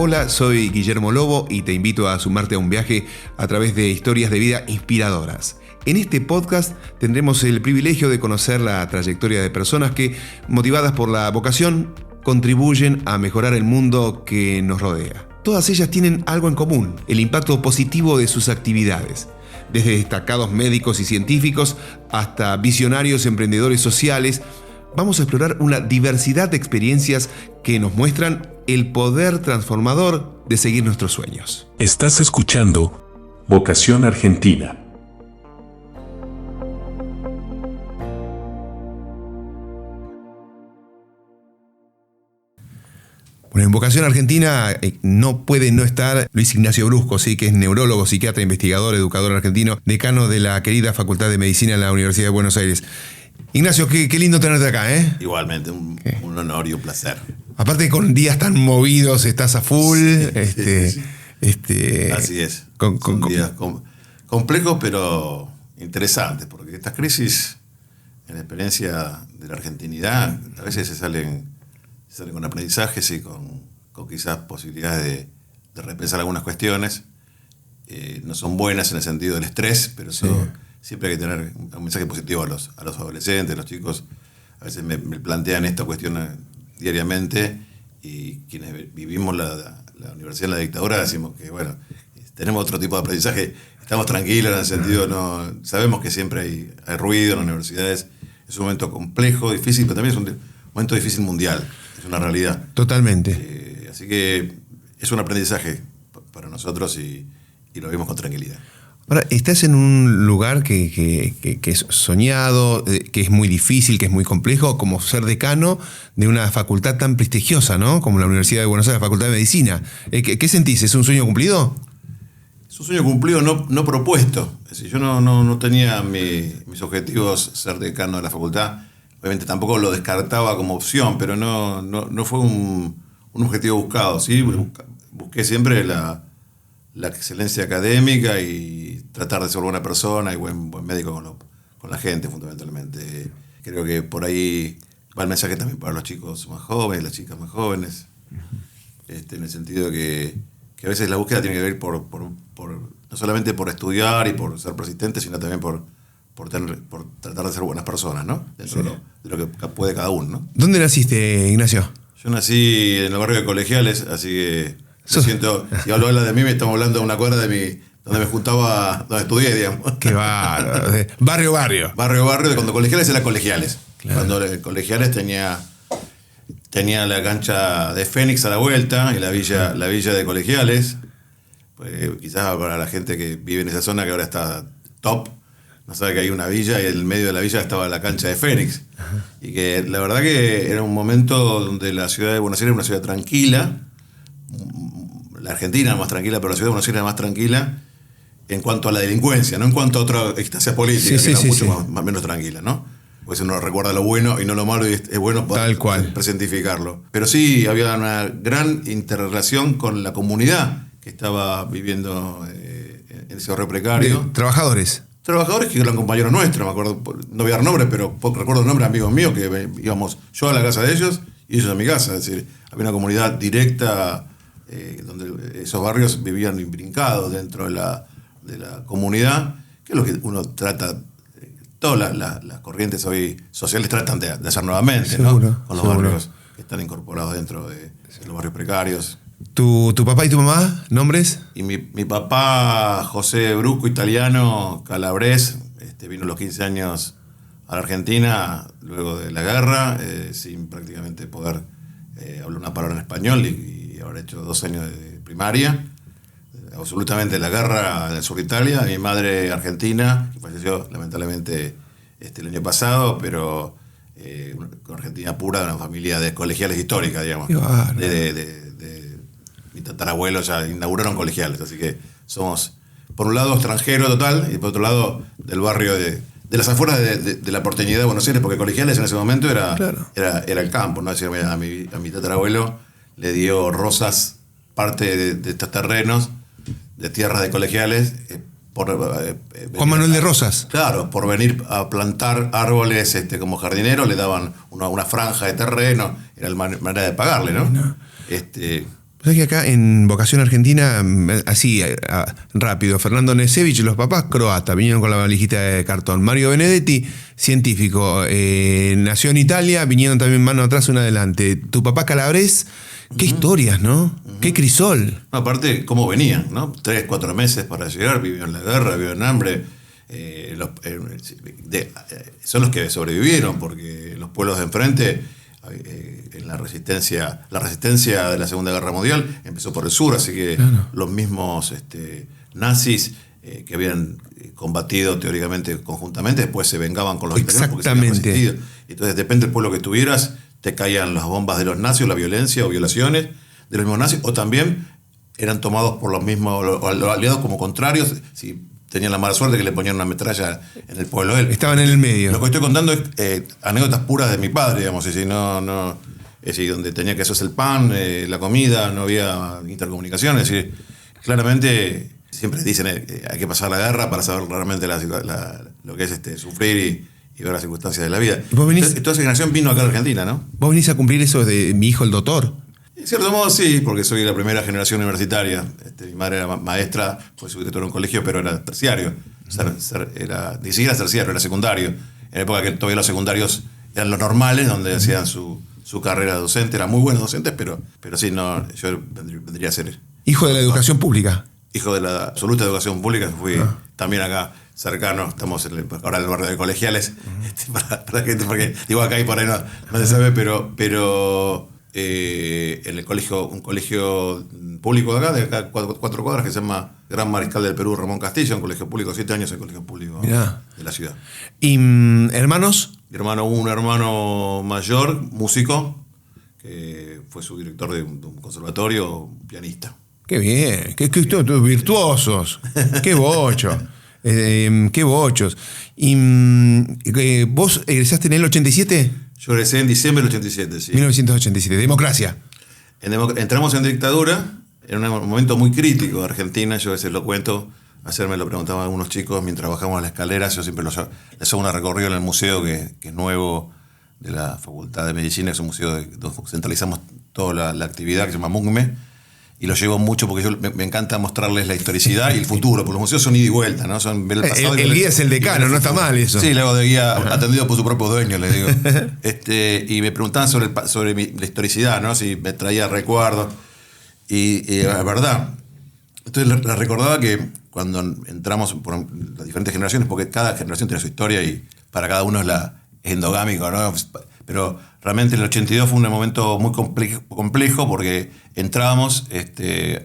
Hola, soy Guillermo Lobo y te invito a sumarte a un viaje a través de historias de vida inspiradoras. En este podcast tendremos el privilegio de conocer la trayectoria de personas que, motivadas por la vocación, contribuyen a mejorar el mundo que nos rodea. Todas ellas tienen algo en común: el impacto positivo de sus actividades. Desde destacados médicos y científicos hasta visionarios emprendedores sociales, vamos a explorar una diversidad de experiencias que nos muestran el poder transformador de seguir nuestros sueños. Estás escuchando Vocación Argentina. Bueno, en Vocación Argentina no puede no estar Luis Ignacio Brusco, ¿sí? Que es neurólogo, psiquiatra, investigador, educador argentino, decano de la querida Facultad de Medicina de la Universidad de Buenos Aires. Ignacio, qué lindo tenerte acá, ¿eh? Igualmente, un honor y un placer. Aparte, con días tan movidos, estás a full. Sí. Así es. Son días complejos, pero interesantes, porque estas crisis, en la experiencia de la argentinidad, a veces se salen con aprendizajes y con quizás posibilidades de repensar algunas cuestiones. No son buenas en el sentido del estrés, pero siempre hay que tener un mensaje positivo a los adolescentes, a los chicos. A veces me plantean esta cuestión diariamente, y quienes vivimos la universidad en la dictadura decimos que, bueno, tenemos otro tipo de aprendizaje, estamos tranquilos en el sentido, no sabemos que siempre hay ruido en las universidades. Es un momento complejo, difícil, pero también es un momento difícil mundial, es una realidad. Totalmente. Así que es un aprendizaje para nosotros y lo vivimos con tranquilidad. Ahora, estás en un lugar que es soñado, que es muy difícil, que es muy complejo, como ser decano de una facultad tan prestigiosa, ¿no? Como la Universidad de Buenos Aires, la Facultad de Medicina. ¿Qué sentís? ¿Es un sueño cumplido? Es un sueño cumplido no propuesto. Es decir, yo no tenía mis objetivos ser decano de la facultad. Obviamente tampoco lo descartaba como opción, pero no fue un objetivo buscado. ¿Sí? Busqué siempre la excelencia académica y tratar de ser buena persona y buen médico con la gente, fundamentalmente. Creo que por ahí va el mensaje también para los chicos más jóvenes, las chicas más jóvenes, en el sentido de que a veces la búsqueda tiene que ver por no solamente por estudiar y por ser persistente, sino también por tratar de ser buenas personas, ¿no? Dentro de lo que puede cada uno, ¿no? ¿Dónde naciste, Ignacio? Yo nací en el barrio de Colegiales, así que siento, si hablo de mí, me estamos hablando de una cuadra donde me juntaba, donde estudié, digamos. Qué bárbaro. Barrio. Barrio, de cuando Colegiales era Colegiales. Claro. Cuando Colegiales tenía la cancha de Fénix a la vuelta y la villa de Colegiales. Pues, quizás para la gente que vive en esa zona, que ahora está top, no sabe que hay una villa y en el medio de la villa estaba la cancha de Fénix. Ajá. Y que la verdad que era un momento donde la ciudad de Buenos Aires era una ciudad tranquila. La Argentina era más tranquila, pero la ciudad de Buenos Aires era más tranquila en cuanto a la delincuencia, no en cuanto a otras instancias políticas, que era mucho más menos tranquila, ¿no? Pues uno recuerda lo bueno y no lo malo, y es bueno poder presentificarlo. Pero sí, había una gran interrelación con la comunidad que estaba viviendo en ese barrio precario. ¿Trabajadores? Trabajadores que eran compañeros nuestros, me acuerdo, no voy a dar nombres, pero recuerdo nombres de amigos míos que íbamos yo a la casa de ellos y ellos a mi casa. Es decir, había una comunidad directa donde esos barrios vivían imbrincados dentro de la comunidad, que es lo que uno trata, todas las corrientes hoy sociales tratan de hacer nuevamente, seguro, ¿no? Con los barrios que están incorporados dentro de los barrios precarios. ¿Tu papá y tu mamá, nombres? Y mi papá, José Brusco, italiano, calabrés, vino a los 15 años a la Argentina luego de la guerra, sin prácticamente poder hablar una palabra en español, y habrá hecho 2 años de primaria. Absolutamente la guerra en el sur de Italia. Mi madre argentina, que falleció lamentablemente el año pasado, pero argentina pura, de una familia de colegiales históricas, digamos. Mi tatarabuelo ya inauguraron Colegiales, así que somos, por un lado, extranjero total, y por otro lado, del barrio de las afueras de la porteñidad de Buenos Aires, porque Colegiales en ese momento era el campo, ¿no? Así que a mi tatarabuelo le dio Rosas, parte de estos terrenos, de tierras de Colegiales, Juan Manuel de Rosas. Claro, por venir a plantar árboles como jardinero, le daban una franja de terreno, era la manera de pagarle, ¿no? ¿Sabes que acá en Vocación Argentina, así rápido, Fernando Nesevich, los papás croatas, vinieron con la valijita de cartón. Mario Benedetti, científico, nació en Italia, vinieron también mano atrás, una adelante. Tu papá calabrés, qué historias, ¿no? Qué crisol. No, aparte, cómo venían, ¿no? 3, 4 meses para llegar, vivió en la guerra, vivió en hambre. Son los que sobrevivieron, porque los pueblos de enfrente, en la resistencia de la Segunda Guerra Mundial empezó por el sur, así que claro, los mismos nazis que habían combatido teóricamente conjuntamente, después se vengaban con los italianos porque se habían resistido. Entonces, depende del pueblo que tuvieras, te caían las bombas de los nazis, la violencia o violaciones de los mismos nazis, o también eran tomados por los mismos los aliados como contrarios. Si tenían la mala suerte que le ponían una metralla en el pueblo de él. Estaban en el medio. Lo que estoy contando es anécdotas puras de mi padre, digamos, y si no, es decir, donde tenía que hacerse el pan, la comida, no había intercomunicación, es decir, claramente siempre dicen hay que pasar la guerra para saber realmente lo que es sufrir y ver las circunstancias de la vida. Entonces, toda esa generación vino acá a Argentina, ¿no? ¿Vos venís a cumplir eso de mi hijo el doctor? En cierto modo sí, porque soy la primera generación universitaria. Mi madre era maestra, fue subdirectora de un colegio, pero era terciario. Ni siquiera terciario, era secundario. En la época que todavía los secundarios eran los normales, donde hacían su carrera docente. Eran muy buenos docentes, pero sí, no, yo vendría a ser... ¿Hijo de la educación pública? Hijo de la absoluta educación pública, fui también acá cercano, estamos ahora en el barrio de Colegiales, para gente, porque digo acá y por ahí no se sabe, pero en el colegio, un colegio público de acá 4 cuadras, que se llama Gran Mariscal del Perú, Ramón Castillo, un colegio público, 7 años en colegio público de la ciudad. ¿Y hermanos? Un hermano mayor, músico, que fue subdirector de un conservatorio, un pianista. Qué bien, qué virtuosos, qué bocho, qué bochos. ¿Y vos egresaste en el 87? Yo egresé en diciembre del 87, sí. 1987, democracia. Entramos en dictadura, en un momento muy crítico de Argentina, yo a veces lo cuento, me lo preguntaban algunos chicos mientras bajamos a las escaleras, yo siempre les hago una recorrido en el museo que es nuevo de la Facultad de Medicina, es un museo donde centralizamos toda la actividad que se llama MUCME, y lo llevo mucho porque me encanta mostrarles la historicidad y el futuro, porque los museos son ida y vuelta, ¿no? Son ver el pasado. El guía es el decano, no está mal eso. Sí, le hago de guía atendido por su propio dueño, le digo. Y me preguntaban sobre la historicidad, ¿no? Si me traía recuerdos. Y la verdad, entonces les recordaba que cuando entramos por las diferentes generaciones, porque cada generación tiene su historia y para cada uno es endogámico, ¿no? Pero realmente el 82 fue un momento muy complejo porque entrábamos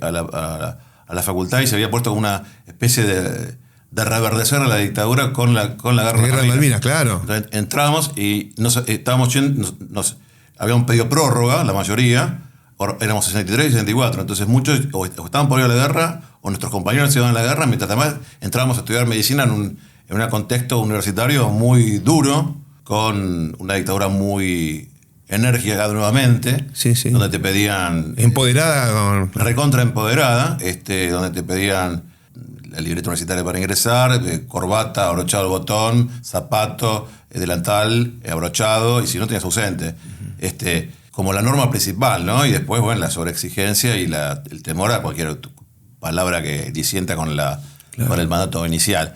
a la facultad y se había puesto como una especie de reverdecer a la dictadura con la guerra de Malvinas, claro. Entonces, entramos y habíamos pedido prórroga, la mayoría, éramos 63 y 64, entonces muchos o estaban por ir a la guerra o nuestros compañeros se iban a la guerra, mientras además entrábamos a estudiar medicina en un contexto universitario muy duro, con una dictadura muy enérgica nuevamente, sí. Donde te pedían... Empoderada. Recontra empoderada, donde te pedían la libreta universitaria para ingresar, corbata, abrochado el botón, zapato, delantal, abrochado, y si no tenías ausente. Como la norma principal, ¿no? Y después, bueno, la sobreexigencia y el temor a cualquier palabra que disienta con el mandato inicial.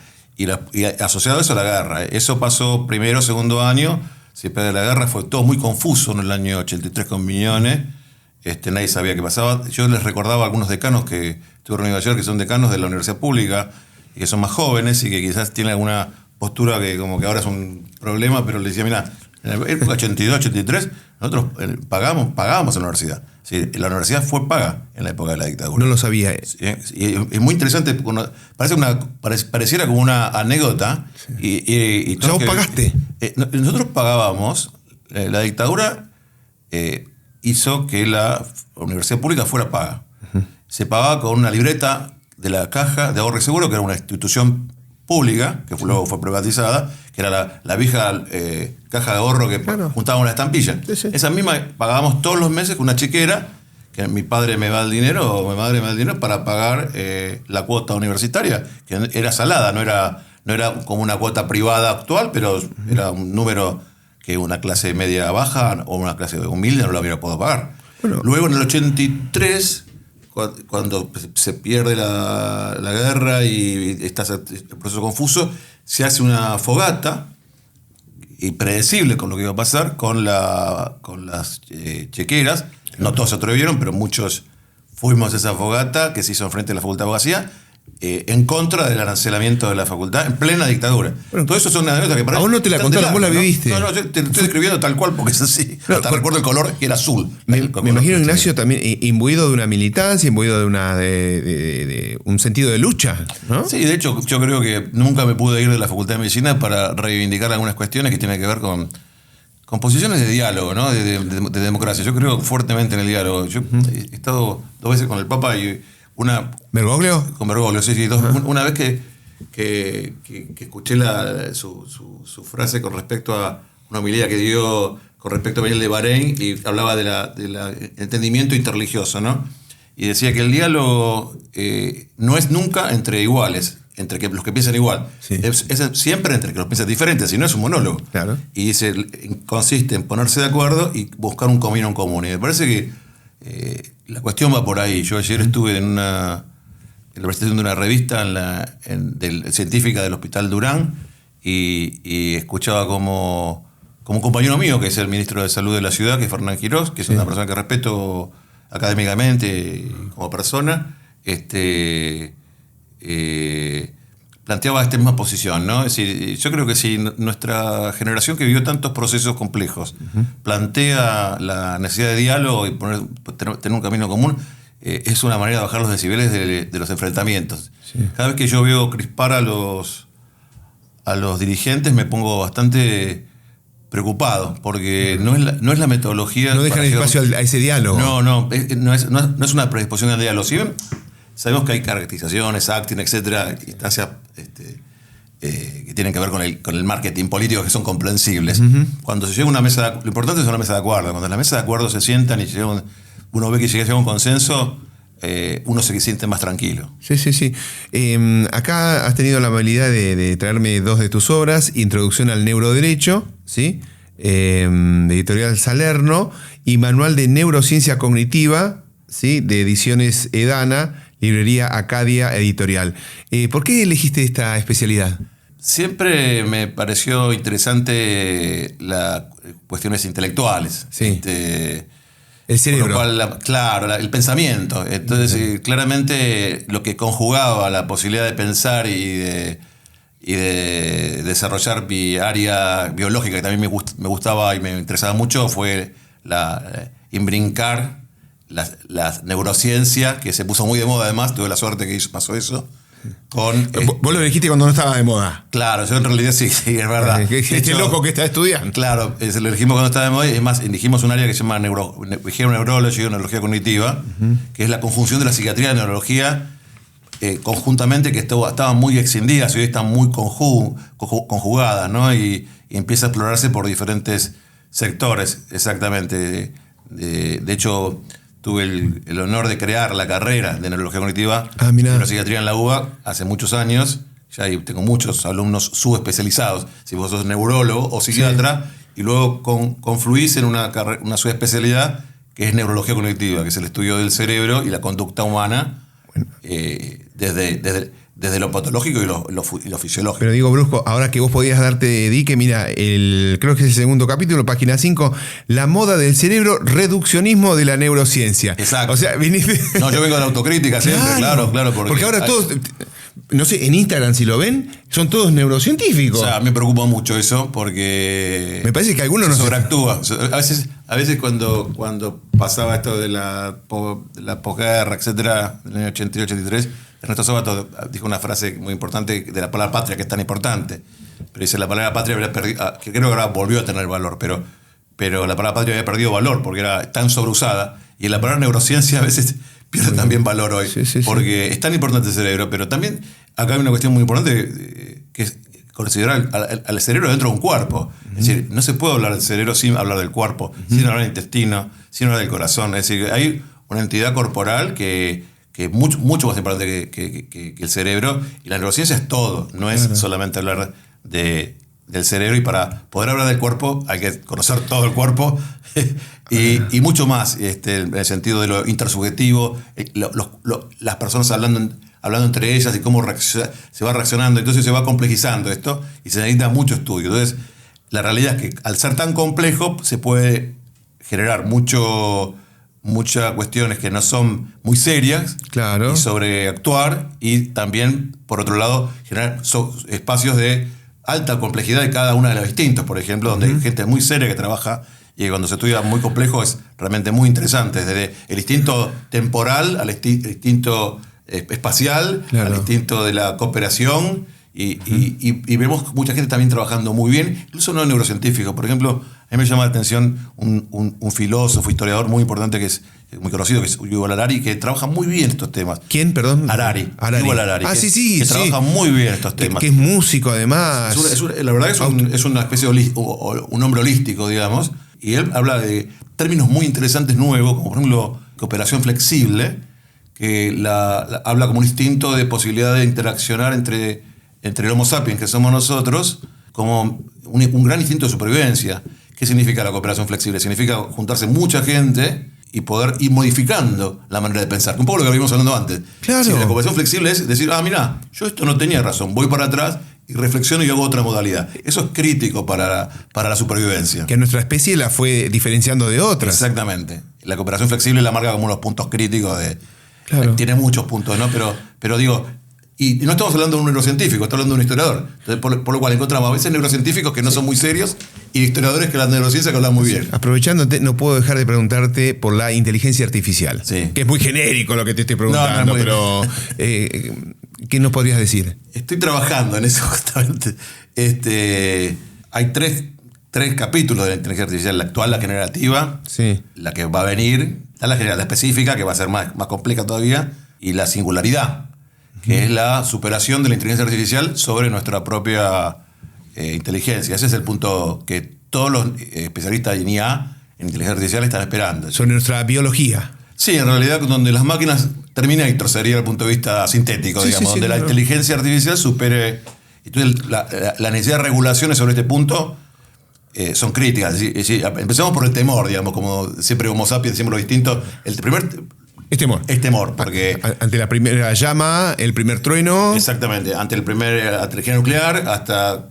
Y asociado a eso la guerra. Eso pasó primero, segundo año. Siempre de la guerra fue todo muy confuso en el año 83 con Miñones. Nadie sabía qué pasaba. Yo les recordaba a algunos decanos que estuve reunido ayer, que son decanos de la universidad pública y que son más jóvenes y que quizás tienen alguna postura que como que ahora es un problema, pero les decía, mira, en la época 82, 83, nosotros pagábamos en la universidad. Sí, la universidad fue paga en la época de la dictadura. No lo sabía. Sí, y es muy interesante, pareciera como una anécdota. Sí. O sea, vos pagaste. Nosotros pagábamos, la dictadura hizo que la universidad pública fuera paga. Uh-huh. Se pagaba con una libreta de la Caja de Ahorro y Seguro, que era una institución pública, que luego fue privatizada, que era la vieja caja de ahorro que juntaba una estampilla. Sí. Esa misma pagábamos todos los meses con una chequera, que mi padre me da el dinero, o mi madre me da el dinero, para pagar la cuota universitaria, que era salada, no era como una cuota privada actual, pero era un número que una clase media baja o una clase humilde no lo hubiera podido pagar. Bueno. Luego en el 83 cuando se pierde la guerra y está el proceso confuso, se hace una fogata impredecible con lo que iba a pasar con las chequeras. No todos se atrevieron, pero muchos fuimos a esa fogata que se hizo enfrente de la Facultad de Abogacía, en contra del arancelamiento de la facultad en plena dictadura. Bueno, todo eso son una anécdota que para a vos no te la contaron, vos la viviste. No, yo te estoy describiendo tal cual porque es así. Hasta recuerdo el color, que era azul. Me imagino, Ignacio, también imbuido de una militancia, imbuido de un sentido de lucha, ¿no? Sí, de hecho, yo creo que nunca me pude ir de la Facultad de Medicina para reivindicar algunas cuestiones que tienen que ver con posiciones de diálogo, ¿no? De democracia. Yo creo fuertemente en el diálogo. Yo he estado 2 veces con el Papa y ¿Bergoglio? Con Bergoglio, sí. Una vez que escuché su frase con respecto a una homilía que dio con respecto a Benel de Bahrein y hablaba del entendimiento interreligioso, ¿no? Y decía que el diálogo no es nunca entre iguales, entre los que piensan igual. Sí. Es siempre entre los que piensan diferentes, si no es un monólogo. Claro. Y dice, consiste en ponerse de acuerdo y buscar un camino en común. Y me parece que la cuestión va por ahí. Yo ayer estuve en la presentación de una revista científica del Hospital Durán y escuchaba como un compañero mío, que es el ministro de Salud de la ciudad, que es Fernán Quirós, que es una persona que respeto académicamente como persona, planteaba esta misma posición, ¿no? Es decir, yo creo que si nuestra generación, que vivió tantos procesos complejos, plantea la necesidad de diálogo y tener un camino común, es una manera de bajar los decibeles de los enfrentamientos. Sí. Cada vez que yo veo crispar a los dirigentes me pongo bastante preocupado, porque no es la metodología... No dejan espacio a ese diálogo. No es una predisposición al diálogo. Si bien sabemos que hay caracterizaciones, acting, etcétera, instancias que tienen que ver con el marketing político, que son comprensibles. Cuando se llega a una mesa lo importante es una mesa de acuerdo. Cuando en la mesa de acuerdo se sientan y uno ve que llega a un consenso, uno se siente más tranquilo. Sí. Acá has tenido la amabilidad de traerme 2 de tus obras: Introducción al Neuroderecho, ¿sí? De Editorial Salerno, y Manual de Neurociencia Cognitiva, ¿sí? De Ediciones Edana, Librería Acadia Editorial. ¿Por qué elegiste esta especialidad? Siempre me pareció interesante las cuestiones intelectuales. Sí. El cerebro. Claro, el pensamiento. Entonces, claramente lo que conjugaba la posibilidad de pensar y de desarrollar mi área biológica, que también me gustaba y me interesaba mucho, fue imbrincar la neurociencia, que se puso muy de moda además. Tuve la suerte que pasó eso. Vos lo dijiste cuando no estaba de moda. Claro, yo en realidad sí, es verdad. Este loco que está estudiando. Claro, lo elegimos cuando estaba de moda, y además elegimos un área que se llama Behavioral Neurology, o neurología cognitiva, que es la conjunción de la psiquiatría y la neurología conjuntamente, que estaban muy extendidas y hoy están muy conjugadas, ¿no? Y empieza a explorarse por diferentes sectores, exactamente. De hecho, tuve el honor de crear la carrera de neurología cognitiva en la psiquiatría en la UBA hace muchos años. Ya tengo muchos alumnos subespecializados. Si vos sos neurólogo o psiquiatra, y luego confluís en una subespecialidad que es neurología cognitiva, que es el estudio del cerebro y la conducta humana, desde lo patológico y lo fisiológico. Pero digo, Brusco, ahora que vos podías darte dique, mira, creo que es el segundo capítulo, página 5, La moda del cerebro, reduccionismo de la neurociencia. Exacto. O sea, viniste... No, yo vengo de la autocrítica siempre, claro. Porque ahora todos, no sé, en Instagram si lo ven, son todos neurocientíficos. O sea, me preocupa mucho eso, porque... Me parece que algunos se no sobreactúa. A veces cuando pasaba esto de la posguerra, etcétera, en el año 82-83, Ernesto Sábato dijo una frase muy importante de la palabra patria, que es tan importante. Pero dice, la palabra patria había perdido, que creo que ahora volvió a tener valor, pero la palabra patria había perdido valor porque era tan sobreusada. Y la palabra neurociencia a veces pierde también valor hoy. Sí. Porque es tan importante el cerebro, pero también acá hay una cuestión muy importante, que es considerar al cerebro dentro de un cuerpo. Es decir, no se puede hablar del cerebro sin hablar del cuerpo, sin hablar del intestino, sin hablar del corazón. Es decir, hay una entidad corporal que es mucho más importante que el cerebro, y la neurociencia es todo. No es solamente hablar de del cerebro, y para poder hablar del cuerpo hay que conocer todo el cuerpo y mucho más, en el sentido de lo intersubjetivo, las personas hablando entre ellas y cómo se va reaccionando. Entonces se va complejizando esto y se necesita mucho estudio. Entonces la realidad es que al ser tan complejo se puede generar muchas cuestiones que no son muy serias, claro, y sobreactuar, y también, por otro lado, generar espacios de alta complejidad de cada uno de los distintos, por ejemplo, donde hay gente muy seria que trabaja, y cuando se estudia muy complejo es realmente muy interesante, desde el instinto temporal al instinto espacial, claro, al instinto de la cooperación, y vemos mucha gente también trabajando muy bien, incluso no neurocientíficos. Por ejemplo, a mí me llama la atención un filósofo, historiador muy importante, que es muy conocido, que es Yuval Harari, que trabaja muy bien estos temas. ¿Quién, perdón? Harari. Yuval Harari. Que trabaja muy bien estos temas. Que es músico, además. La verdad que es una especie de un hombre holístico, digamos, y él habla de términos muy interesantes nuevos, como por ejemplo cooperación flexible, que habla como un instinto de posibilidad de interaccionar entre el Homo sapiens, que somos nosotros, como un gran instinto de supervivencia. ¿Qué significa la cooperación flexible? Significa juntarse mucha gente y poder ir modificando la manera de pensar. Un poco lo que habíamos hablando antes. Claro. Si la cooperación flexible es decir, mira, yo esto no tenía razón, voy para atrás y reflexiono y hago otra modalidad. Eso es crítico para la supervivencia. Que nuestra especie la fue diferenciando de otras. Exactamente. La cooperación flexible la marca como unos puntos críticos Claro. Tiene muchos puntos, ¿no? Pero digo, y no estamos hablando de un neurocientífico, estamos hablando de un historiador. Entonces, por lo cual encontramos a veces neurocientíficos que no son muy serios y historiadores que la neurociencia que hablan muy bien. Aprovechándote, no puedo dejar de preguntarte por la inteligencia artificial. Sí. Que es muy genérico lo que te estoy preguntando, pero ¿qué nos podrías decir? Estoy trabajando en eso justamente. Hay tres capítulos de la inteligencia artificial: la actual, la generativa, sí, la que va a venir, la general, la específica, que va a ser más compleja todavía, y la singularidad, que es la superación de la inteligencia artificial sobre nuestra propia inteligencia. Ese es el punto que todos los especialistas en IA, en inteligencia artificial, están esperando. Sobre nuestra biología. Sí, en realidad, donde las máquinas Terminator sería el punto de vista sintético, digamos, donde la inteligencia artificial supere. Entonces, la necesidad de regulaciones sobre este punto son críticas. Empezamos por el temor, digamos, como siempre Homo sapiens, siempre lo distinto. El primer es temor, porque ante la primera llama, el primer trueno. Exactamente, ante la energía nuclear, hasta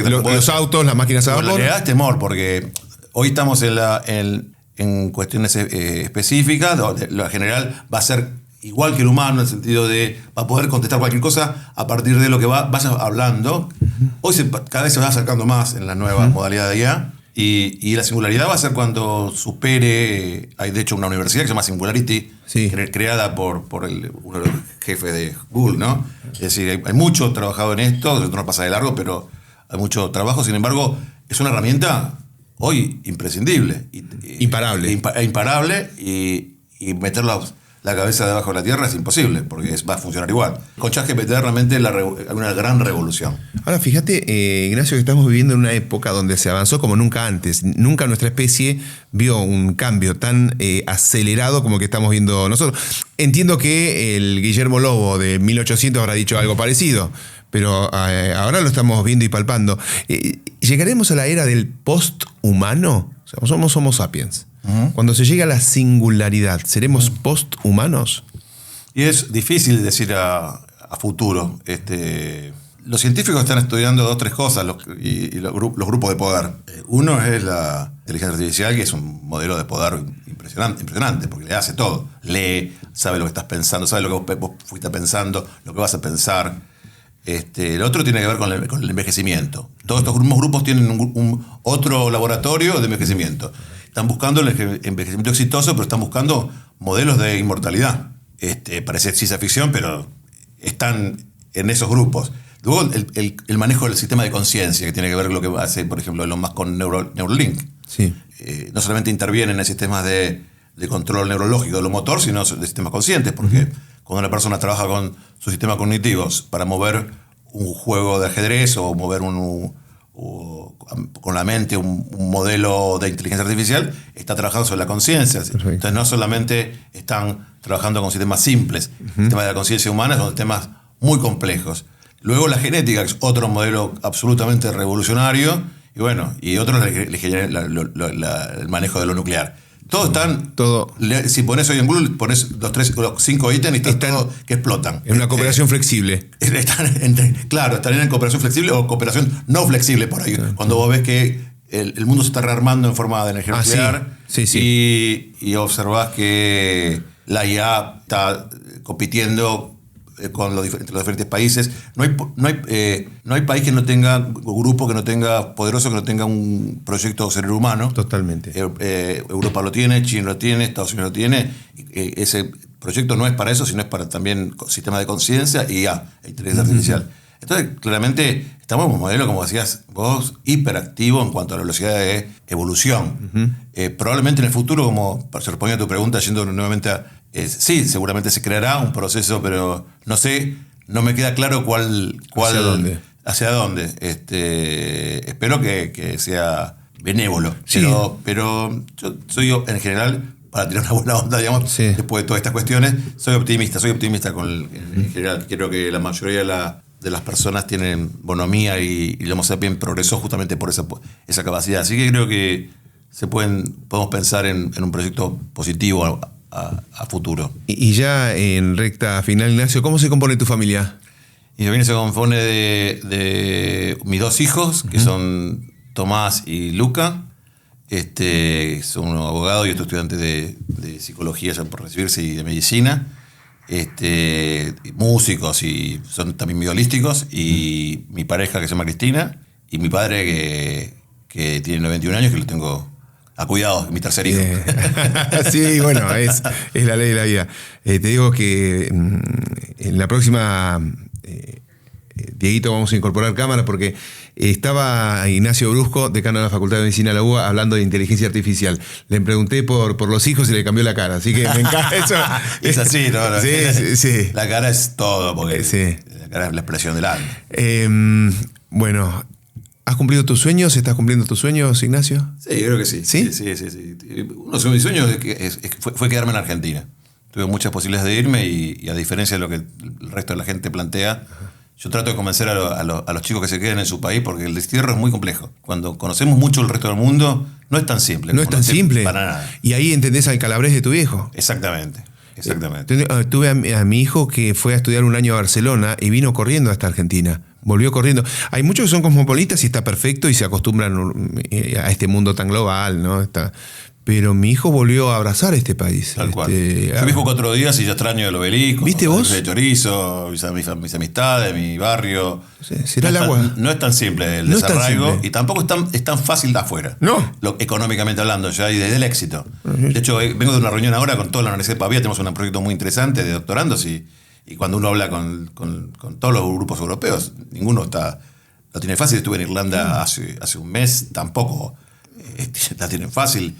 los autos, las máquinas a vapor. La realidad es temor, porque hoy estamos en cuestiones específicas, donde la general va a ser igual que el humano, en el sentido de va a poder contestar cualquier cosa a partir de lo que vaya hablando. Hoy cada vez se va acercando más en la nueva modalidad de IA. Y la singularidad va a ser cuando supere. Hay de hecho una universidad que se llama Singularity, sí, creada por uno de los jefes de Google, ¿no? Es decir, hay mucho trabajado en esto, no pasa de largo, pero hay mucho trabajo. Sin embargo, es una herramienta hoy imprescindible. Imparable. Imparable, y meterla la cabeza debajo de la tierra es imposible, porque va a funcionar igual. Con ChatGPT realmente hay una gran revolución. Ahora, fíjate, Ignacio, que estamos viviendo en una época donde se avanzó como nunca antes. Nunca nuestra especie vio un cambio tan acelerado como el que estamos viendo nosotros. Entiendo que el Guillermo Lobo de 1800 habrá dicho algo parecido, pero ahora lo estamos viendo y palpando. ¿Llegaremos a la era del post-humano? O sea, somos Homo sapiens. Cuando se llega a la singularidad, ¿seremos post-humanos? Y es difícil decir a futuro. Los científicos están estudiando 2 o 3 cosas, los grupos de poder. Uno es la inteligencia artificial, que es un modelo de poder impresionante, porque le hace todo. Lee, sabe lo que estás pensando, sabe lo que vos fuiste pensando, lo que vas a pensar. El otro tiene que ver con el envejecimiento. Todos estos grupos tienen otro laboratorio de envejecimiento. Están buscando el envejecimiento exitoso, pero están buscando modelos de inmortalidad. Parece ciencia ficción, pero están en esos grupos. Luego el manejo del sistema de conciencia, que tiene que ver con lo que hace, por ejemplo, Elon Musk con Neuralink. Sí. No solamente intervienen en sistemas de control neurológico de lo motor, sino de sistemas conscientes, porque cuando una persona trabaja con sus sistemas cognitivos para mover un juego de ajedrez o mover con la mente un modelo de inteligencia artificial, está trabajando sobre la conciencia. Entonces no solamente están trabajando con sistemas simples, sistemas de la conciencia humana son sistemas muy complejos. Luego la genética, que es otro modelo absolutamente revolucionario, y bueno, y otro le genera el manejo de lo nuclear. Todos están. Si pones hoy en Google, pones los 5 ítems y están todos que explotan. En una cooperación flexible. Están en cooperación flexible o cooperación no flexible por ahí. Cuando vos ves que el mundo se está rearmando en forma de energía nuclear. Sí. Y observás que la IA está compitiendo entre los diferentes países. No hay país que no tenga, grupo que no tenga, poderoso que no tenga un proyecto de ser humano. Totalmente. Europa lo tiene, China lo tiene, Estados Unidos lo tiene. Ese proyecto no es para eso, sino es para también sistema de conciencia y inteligencia artificial. Entonces, claramente, estamos en un modelo, como decías vos, hiperactivo en cuanto a la velocidad de evolución. Probablemente en el futuro, como respondiendo a tu pregunta, yendo nuevamente sí, seguramente se creará un proceso, pero no sé, no me queda claro hacia dónde. Espero que sea benévolo. Sí. Pero yo soy, en general, para tirar una buena onda, digamos, después de todas estas cuestiones, soy optimista en general. Creo que la mayoría de las personas tienen bonomía y el Homo sapiens progresó justamente por esa capacidad. Así que creo que podemos pensar en un proyecto positivo a futuro. Y ya en recta final, Ignacio, ¿cómo se compone tu familia? Mi familia se compone de mis 2 hijos, que son Tomás y Luca. Son uno abogado y otro estudiante de psicología ya por recibirse y de medicina. Músicos y son también muy holísticos. Y mi pareja, que se llama Cristina, y mi padre, que tiene 91 años, que lo tengo a cuidado, mi tercer hijo. Sí, bueno, es la ley de la vida. Te digo que en la próxima, Dieguito, vamos a incorporar cámaras porque estaba Ignacio Brusco, decano de la Facultad de Medicina de la UBA, hablando de inteligencia artificial. Le pregunté por los hijos y le cambió la cara, así que me encanta eso. Es así, ¿no? Sí. La cara es todo, porque la cara es la expresión del alma. Bueno, ¿has cumplido tus sueños? ¿Estás cumpliendo tus sueños, Ignacio? Sí, creo que sí. ¿Sí? Sí. Uno de mis sueños fue quedarme en Argentina. Tuve muchas posibilidades de irme y a diferencia de lo que el resto de la gente plantea, yo trato de convencer a los chicos que se queden en su país porque el destierro es muy complejo. Cuando conocemos mucho el resto del mundo, no es tan simple. No es tan simple. Para nada. Y ahí entendés al calabrés de tu viejo. Exactamente. Tuve a mi hijo que fue a estudiar un año a Barcelona y vino corriendo hasta Argentina. Volvió corriendo. Hay muchos que son cosmopolitas y está perfecto y se acostumbran a este mundo tan global, ¿no? Pero mi hijo volvió a abrazar este país. Tal cual. Yo vivo 4 días y ya extraño el obelisco. ¿Viste vos? De chorizo, mis amistades, mi barrio. Será el agua. No es tan simple el desarraigo y tampoco es tan fácil de afuera. No. Económicamente hablando, ya y desde el éxito. De hecho, vengo de una reunión ahora con toda la Universidad de Pavía, tenemos un proyecto muy interesante de doctorandos y cuando uno habla con todos los grupos europeos, ninguno lo tiene fácil. Estuve en Irlanda hace un mes, tampoco la tienen fácil.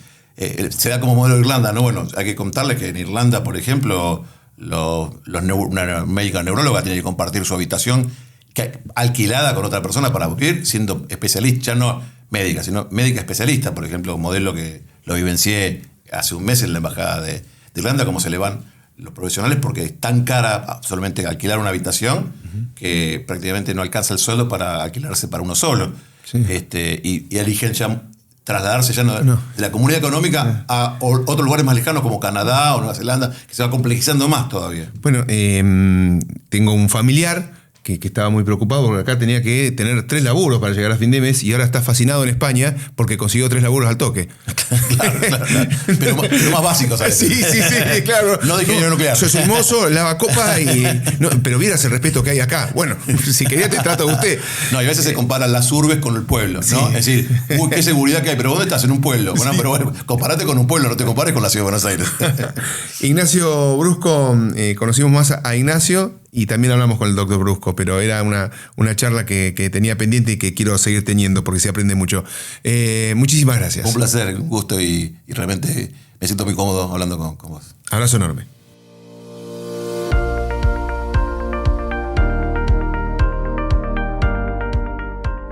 Se da como modelo de Irlanda, ¿no? Bueno, hay que contarles que en Irlanda, por ejemplo, una médica neuróloga tiene que compartir su habitación alquilada con otra persona para vivir, siendo especialista, ya no médica, sino médica especialista, por ejemplo, un modelo que lo vivencié hace un mes en la embajada de Irlanda, cómo se le van los profesionales porque es tan cara solamente alquilar una habitación que prácticamente no alcanza el sueldo para alquilarse para uno solo. Sí. Y eligen ya trasladarse ya de la comunidad económica a otros lugares más lejanos como Canadá o Nueva Zelanda, que se va complejizando más todavía. Bueno, tengo un familiar que estaba muy preocupado porque acá tenía que tener 3 laburos para llegar a fin de mes y ahora está fascinado en España porque consiguió 3 laburos al toque. Claro. Pero más básicos, ¿sabes? Sí, claro. No de ingeniero nuclear. Sos un mozo, lava copa pero vieras el respeto que hay acá. Bueno, si quería te trato de usted. No, y a veces se comparan las urbes con el pueblo, ¿no? Sí. Es decir, qué seguridad que hay, pero ¿dónde estás? En un pueblo. Bueno, pero bueno, comparate con un pueblo, no te compares con la ciudad de Buenos Aires. Ignacio Brusco, conocimos más a Ignacio y también hablamos con el doctor Brusco, pero era una charla que tenía pendiente y que quiero seguir teniendo porque se aprende mucho. Muchísimas gracias. Un placer, un gusto y realmente me siento muy cómodo hablando con vos. Abrazo enorme.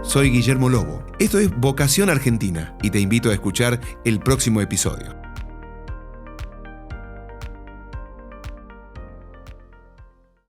Soy Guillermo Lobo. Esto es Vocación Argentina y te invito a escuchar el próximo episodio.